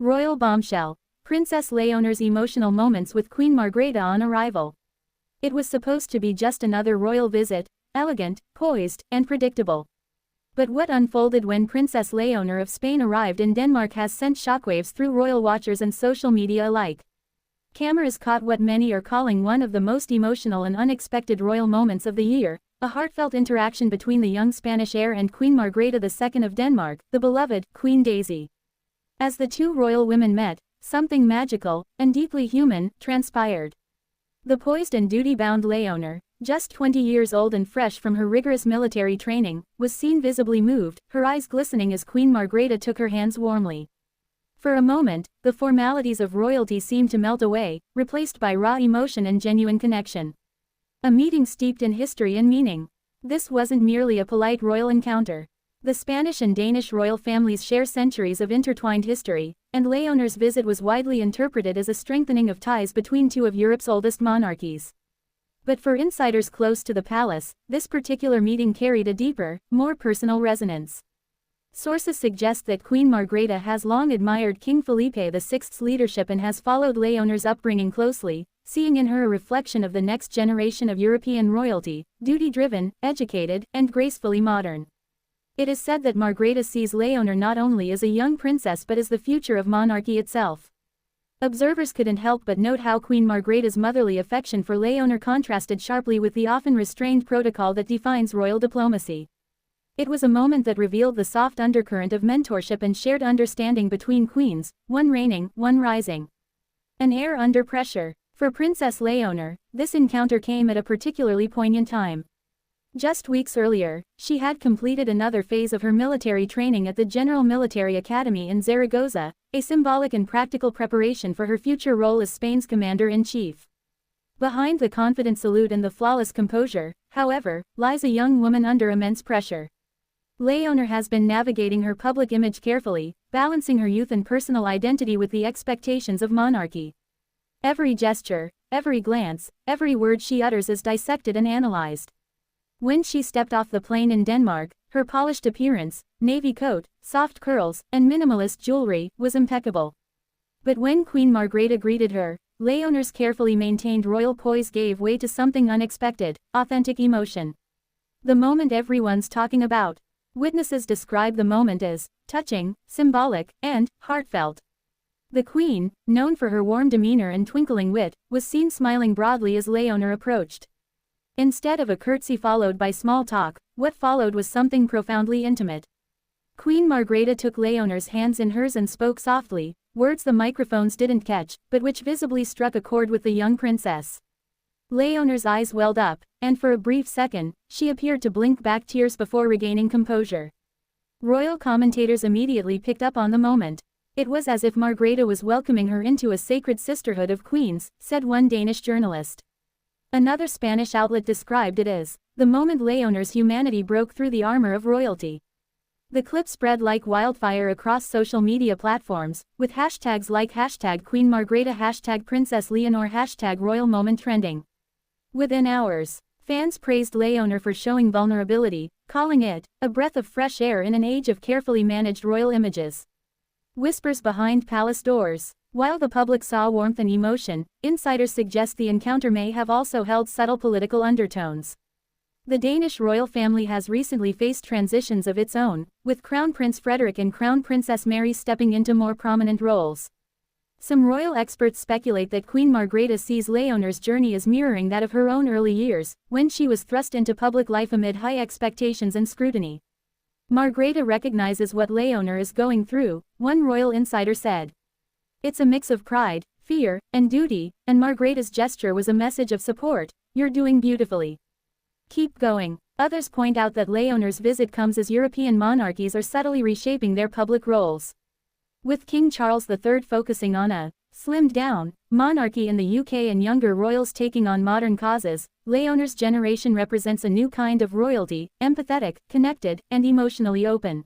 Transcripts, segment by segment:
Royal bombshell. Princess Léonor's emotional moments with Queen Margrethe on arrival. It was supposed to be just another royal visit, elegant, poised, and predictable. But what unfolded when Princess Léonor of Spain arrived in Denmark has sent shockwaves through royal watchers and social media alike. Cameras caught what many are calling one of the most emotional and unexpected royal moments of the year, a heartfelt interaction between the young Spanish heir and Queen Margrethe II of Denmark, the beloved Queen Daisy. As the two royal women met, something magical, and deeply human, transpired. The poised and duty-bound Léonor, just 20 years old and fresh from her rigorous military training, was seen visibly moved, her eyes glistening as Queen Margrethe took her hands warmly. For a moment, the formalities of royalty seemed to melt away, replaced by raw emotion and genuine connection. A meeting steeped in history and meaning. This wasn't merely a polite royal encounter. The Spanish and Danish royal families share centuries of intertwined history, and Léonor's visit was widely interpreted as a strengthening of ties between two of Europe's oldest monarchies. But for insiders close to the palace, this particular meeting carried a deeper, more personal resonance. Sources suggest that Queen Margrethe has long admired King Felipe VI's leadership and has followed Léonor's upbringing closely, seeing in her a reflection of the next generation of European royalty, duty-driven, educated, and gracefully modern. It is said that Margrethe sees Léonor not only as a young princess but as the future of monarchy itself. Observers couldn't help but note how Queen Margrethe's motherly affection for Léonor contrasted sharply with the often restrained protocol that defines royal diplomacy. It was a moment that revealed the soft undercurrent of mentorship and shared understanding between queens, one reigning, one rising. An heir under pressure. For Princess Léonor, this encounter came at a particularly poignant time. Just weeks earlier, she had completed another phase of her military training at the General Military Academy in Zaragoza, a symbolic and practical preparation for her future role as Spain's commander-in-chief. Behind the confident salute and the flawless composure, however, lies a young woman under immense pressure. Léonor has been navigating her public image carefully, balancing her youth and personal identity with the expectations of monarchy. Every gesture, every glance, every word she utters is dissected and analyzed. When she stepped off the plane in Denmark, her polished appearance, navy coat, soft curls, and minimalist jewelry, was impeccable. But when Queen Margrethe greeted her, Léonor's carefully maintained royal poise gave way to something unexpected, authentic emotion. The moment everyone's talking about. Witnesses describe the moment as touching, symbolic, and heartfelt. The Queen, known for her warm demeanor and twinkling wit, was seen smiling broadly as Léonor approached. Instead of a curtsy followed by small talk, what followed was something profoundly intimate. Queen Margrethe took Léonor's hands in hers and spoke softly, words the microphones didn't catch, but which visibly struck a chord with the young princess. Léonor's eyes welled up, and for a brief second, she appeared to blink back tears before regaining composure. Royal commentators immediately picked up on the moment. It was as if Margrethe was welcoming her into a sacred sisterhood of queens, said one Danish journalist. Another Spanish outlet described it as the moment Léonor's humanity broke through the armor of royalty. The clip spread like wildfire across social media platforms, with hashtags like #Queen Margrethe, #Princess Léonor, #Royal Moment trending. Within hours, fans praised Léonor for showing vulnerability, calling it a breath of fresh air in an age of carefully managed royal images. Whispers behind palace doors. While the public saw warmth and emotion, insiders suggest the encounter may have also held subtle political undertones. The Danish royal family has recently faced transitions of its own, with Crown Prince Frederik and Crown Princess Mary stepping into more prominent roles. Some royal experts speculate that Queen Margrethe sees Léonor's journey as mirroring that of her own early years, when she was thrust into public life amid high expectations and scrutiny. Margrethe recognizes what Léonor is going through, one royal insider said. It's a mix of pride, fear, and duty, and Margrethe's gesture was a message of support. You're doing beautifully. Keep going. Others point out that Léonor's visit comes as European monarchies are subtly reshaping their public roles. With King Charles III focusing on a slimmed-down monarchy in the UK and younger royals taking on modern causes, Léonor's generation represents a new kind of royalty, empathetic, connected, and emotionally open.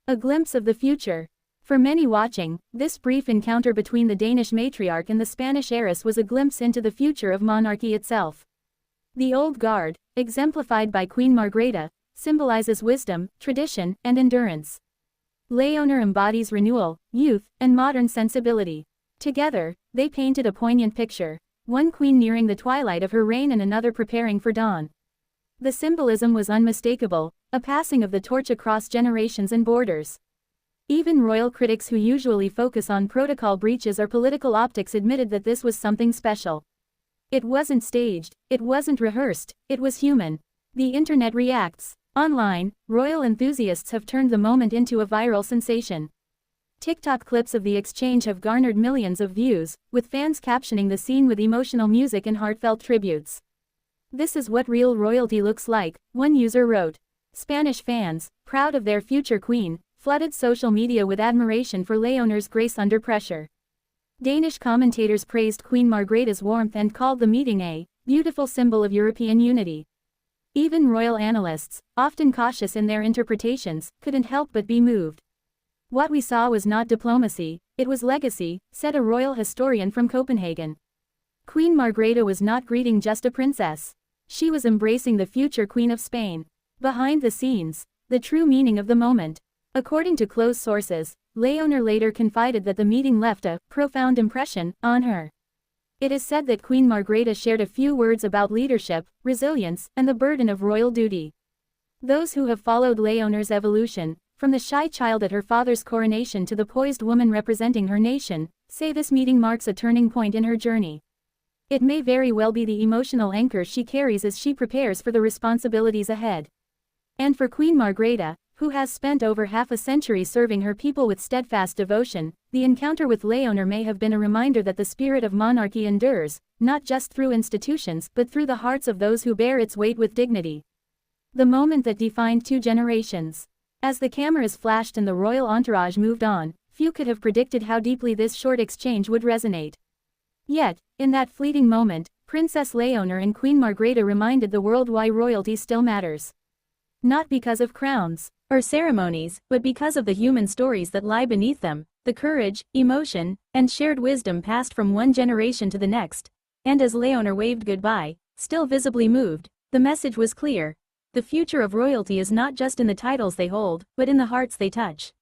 A glimpse of the future. For many watching, this brief encounter between the Danish matriarch and the Spanish heiress was a glimpse into the future of monarchy itself. The old guard, exemplified by Queen Margrethe, symbolizes wisdom, tradition, and endurance. Léonor embodies renewal, youth, and modern sensibility. Together, they painted a poignant picture, one queen nearing the twilight of her reign and another preparing for dawn. The symbolism was unmistakable, a passing of the torch across generations and borders. Even royal critics who usually focus on protocol breaches or political optics admitted that this was something special. It wasn't staged, it wasn't rehearsed, it was human. The internet reacts. Online, royal enthusiasts have turned the moment into a viral sensation. TikTok clips of the exchange have garnered millions of views, with fans captioning the scene with emotional music and heartfelt tributes. "This is what real royalty looks like," one user wrote. Spanish fans, proud of their future queen, flooded social media with admiration for Léonor's grace under pressure. Danish commentators praised Queen Margrethe's warmth and called the meeting a beautiful symbol of European unity. Even royal analysts, often cautious in their interpretations, couldn't help but be moved. "What we saw was not diplomacy, it was legacy," said a royal historian from Copenhagen. Queen Margrethe was not greeting just a princess. She was embracing the future Queen of Spain. Behind the scenes, the true meaning of the moment. According to close sources, Léonor later confided that the meeting left a profound impression on her. It is said that Queen Margrethe shared a few words about leadership, resilience, and the burden of royal duty. Those who have followed Léonor's evolution, from the shy child at her father's coronation to the poised woman representing her nation, say this meeting marks a turning point in her journey. It may very well be the emotional anchor she carries as she prepares for the responsibilities ahead. And for Queen Margrethe, who has spent over half a century serving her people with steadfast devotion, the encounter with Léonor may have been a reminder that the spirit of monarchy endures, not just through institutions but through the hearts of those who bear its weight with dignity. The moment that defined two generations. As the cameras flashed and the royal entourage moved on, few could have predicted how deeply this short exchange would resonate. Yet, in that fleeting moment, Princess Léonor and Queen Margrethe reminded the world why royalty still matters. Not because of crowns or ceremonies, but because of the human stories that lie beneath them, the courage, emotion, and shared wisdom passed from one generation to the next. And as Léonor waved goodbye, still visibly moved, the message was clear. The future of royalty is not just in the titles they hold, but in the hearts they touch.